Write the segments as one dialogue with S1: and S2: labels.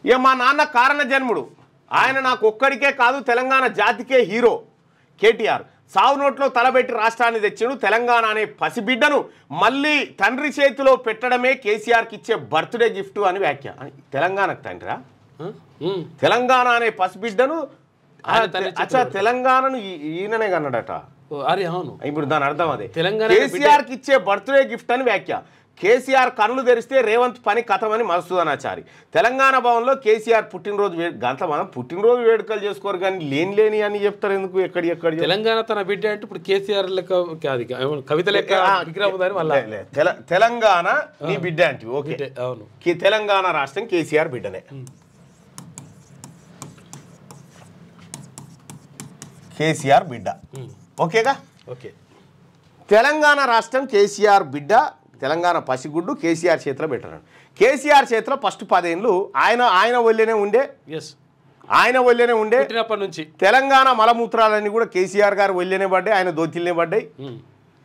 S1: ఇక మా నాన్న కారణ జన్ముడు, ఆయన నాకు ఒక్కడికే కాదు తెలంగాణ జాతికే హీరో కేటీఆర్. సావు నోట్లో తలబెట్టి రాష్ట్రాన్ని తెచ్చిండు. తెలంగాణ అనే పసిబిడ్డను మళ్ళీ తండ్రి చేతిలో పెట్టడమే కేసీఆర్కి ఇచ్చే బర్త్డే గిఫ్ట్ అని వ్యాఖ్య. తెలంగాణకు తండ్రా? తెలంగాణ అనే పసిబిడ్డను తెలంగాణను ఈయననే కన్నాడట.
S2: అరే అవును,
S1: ఇప్పుడు దాని అర్థం అదే, కేసీఆర్కి ఇచ్చే బర్త్డే గిఫ్ట్ అని వ్యాఖ్య. కేసీఆర్ కన్నులు తెరిస్తే రేవంత్ పని కథమని మధుసూదనాచారి. తెలంగాణ భవన్లో కేసీఆర్ పుట్టినరోజు గంట మనం పుట్టినరోజు వేడుకలు చేసుకోరు కానీ లేని అని చెప్తారు ఎందుకు? ఎక్కడ
S2: తెలంగాణ తన బిడ్డ అంటే ఇప్పుడు కేసీఆర్ లెక్క కవిత లెక్క
S1: తెలంగాణ నీ బిడ్డ అంటే ఓకే.
S2: అవును,
S1: తెలంగాణ రాష్ట్రం కేసీఆర్ బిడ్డనే. కేసీఆర్ బిడ్డ ఓకేగా.
S2: ఓకే,
S1: తెలంగాణ రాష్ట్రం కేసీఆర్ బిడ్డ, తెలంగాణ పసిగుడ్డు కేసీఆర్ చేతిలో పెట్టారు. కేసీఆర్ చేతిలో ఫస్ట్ 10 ఏళ్ళు ఆయన ఒళ్ళేనే ఉండే. ఆయన ఒళ్ళేనే ఉండే
S2: నుంచి
S1: తెలంగాణ మలమూత్రాలన్నీ కూడా కేసీఆర్ గారు ఒళ్ళేనే పడ్డాయి, ఆయన దోతిల్నే పడ్డాయి.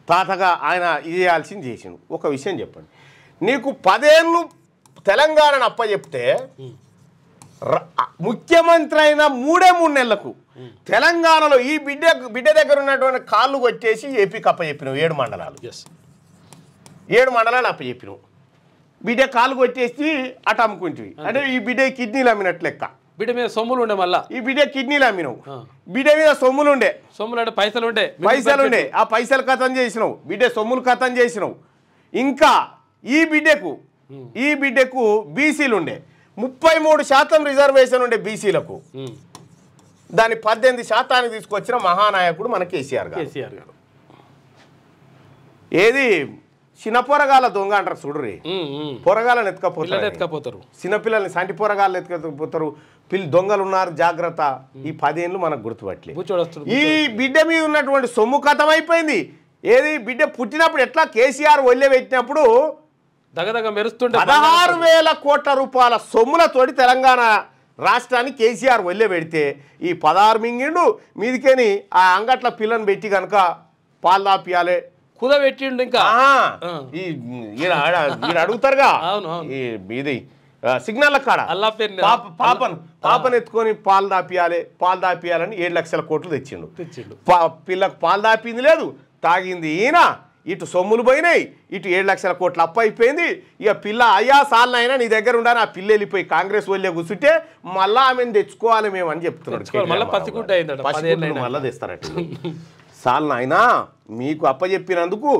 S1: తాతగా ఆయన ఇది చేయాల్సింది చేసిండు. ఒక విషయం చెప్పండి, నీకు 10 ఏళ్ళు తెలంగాణను అప్పచెప్తే ముఖ్యమంత్రి అయిన 3 నెలలకు తెలంగాణలో ఈ బిడ్డ దగ్గర ఉన్నటువంటి కాళ్ళు కొట్టేసి ఏపీకి అప్పచెప్పినావు. 7 మండలాలు 7 మండలాలు అప్పచెప్పినావు. బిడ్డ కాళ్ళు కొట్టేసి అటు అమ్ముకుంటువి. అంటే ఈ బిడ్డ కిడ్నీలు అమ్మినట్లు లెక్క.
S2: బిడ్డ మీద సొమ్ములు ఉండే, మళ్ళీ ఈ
S1: బిడ్డ కిడ్నీలు అమ్మినావు. బిడ్డ మీద సొమ్ములు ఉండే
S2: అంటే పైసలు
S1: ఉండే ఆ పైసలు కథం చేసినావు. బిడ్డ సొమ్ములు కథం చేసినావు. ఇంకా ఈ బిడ్డకు బీసీలు ఉండే 33% రిజర్వేషన్ ఉండే బీసీలకు. దాన్ని 18% తీసుకొచ్చిన మహానాయకుడు మన కేసీఆర్ గారు. ఏది చిన్న పొరగాల దొంగ అంటారు చూడరి, పొరగాలను ఎత్తుకపోతారు, చిన్నపిల్లల్ని సంటి పొరగాలను ఎత్తుకపోతారు. దొంగలు ఉన్నారు జాగ్రత్త. ఈ 10 ఏళ్ళు మనకు గుర్తుపట్టలేదు. ఈ బిడ్డ మీద ఉన్నటువంటి సొమ్ము కథం అయిపోయింది. ఏది బిడ్డ పుట్టినప్పుడు ఎట్లా కేసీఆర్ ఒళ్ళే పెట్టినప్పుడు
S2: దగదగ మెరుస్తుంటే
S1: 16,000 కోట్ల రూపాయల సొమ్ములతోటి తెలంగాణ రాష్ట్రాన్ని కేసీఆర్ ఒళ్ళే పెడితే ఈ 16 మింగిండు. మీదికేని ఆ అంగట్ల పిల్లని పెట్టి కనుక పాలు దాపియాలి
S2: కుదబెట్టిండు. ఇంకా
S1: అడుగుతారుగా ఇది సిగ్నల్ కాడ పాపను ఎత్తుకొని పాలు దాపియాలని 7 లక్షల కోట్లు తెచ్చిండు. పిల్లకు పాలు దాపింది లేదు, తాగింది ఈయన. ఇటు సొమ్ములు పోయినాయి, ఇటు 7 లక్షల కోట్లు అప్పు అయిపోయింది. ఇక పిల్ల అయ్యా సార్లైనా నీ దగ్గర ఉండాలి. ఆ పిల్ల వెళ్ళిపోయి కాంగ్రెస్ వాళ్ళే కూర్చుంటే మళ్ళా ఆమెను తెచ్చుకోవాలి మేము అని చెప్తున్నాడు. మళ్ళా తెస్తారట సార్లు అయినా మీకు అప్పచెప్పినందుకు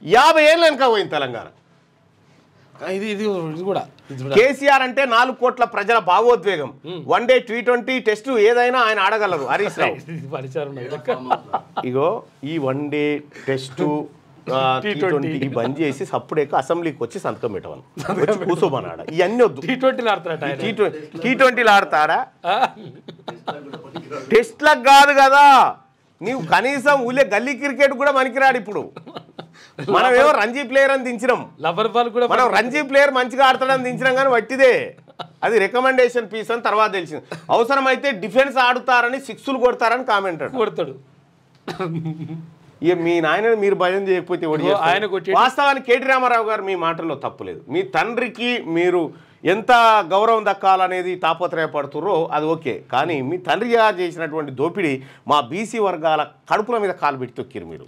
S1: 50 ఏళ్ళు వెనక పోయింది తెలంగాణ. కేసీఆర్ అంటే 4 కోట్ల ప్రజల భావోద్వేగం. వన్డే T20 టెస్ట్ ఏదైనా ఆయన ఆడగలరు. హరీష్ రావు ఇగో ఈ వన్డే టెస్టు T20 బంద్ చేసి సప్పుడేక అసెంబ్లీకి వచ్చి సంతకం పెట్టవాలి, కూర్చోమన్నాడ. ఇవన్నీ వద్దు. T20 ఆడతాడా? టెస్ట్లకు కాదు కదా. నీవు కనీసం ఊళ్ళే గల్లీ క్రికెట్ కూడా పనికిరాడు. ఇప్పుడు మనమేమో రంజీ ప్లేయర్ అని దించినాం. మనం రంజీ ప్లేయర్ మంచిగా ఆడతాడని దించినాం కానీ వట్టిదే. అది రికమెండేషన్ పీస్ అని తర్వాత తెలిసింది. అవసరమైతే డిఫెన్స్ ఆడుతారని 6లు కొడతారని కామెంట్ కొడతాడు. ఇక మీ నాయన మీరు భయం చేయకపోతే ఆయన వాస్తవానికి కేటీ రామారావు గారు మీ మాటల్లో తప్పులేదు. మీ తండ్రికి మీరు ఎంత గౌరవం దక్కాలనేది తాపత్రయపడుతుర్రో అది ఓకే. కానీ మీ తండ్రిగా చేసినటువంటి దోపిడీ మా బీసీ వర్గాల కడుపుల మీద కాలు పెట్టి తొక్కిరు మీరు.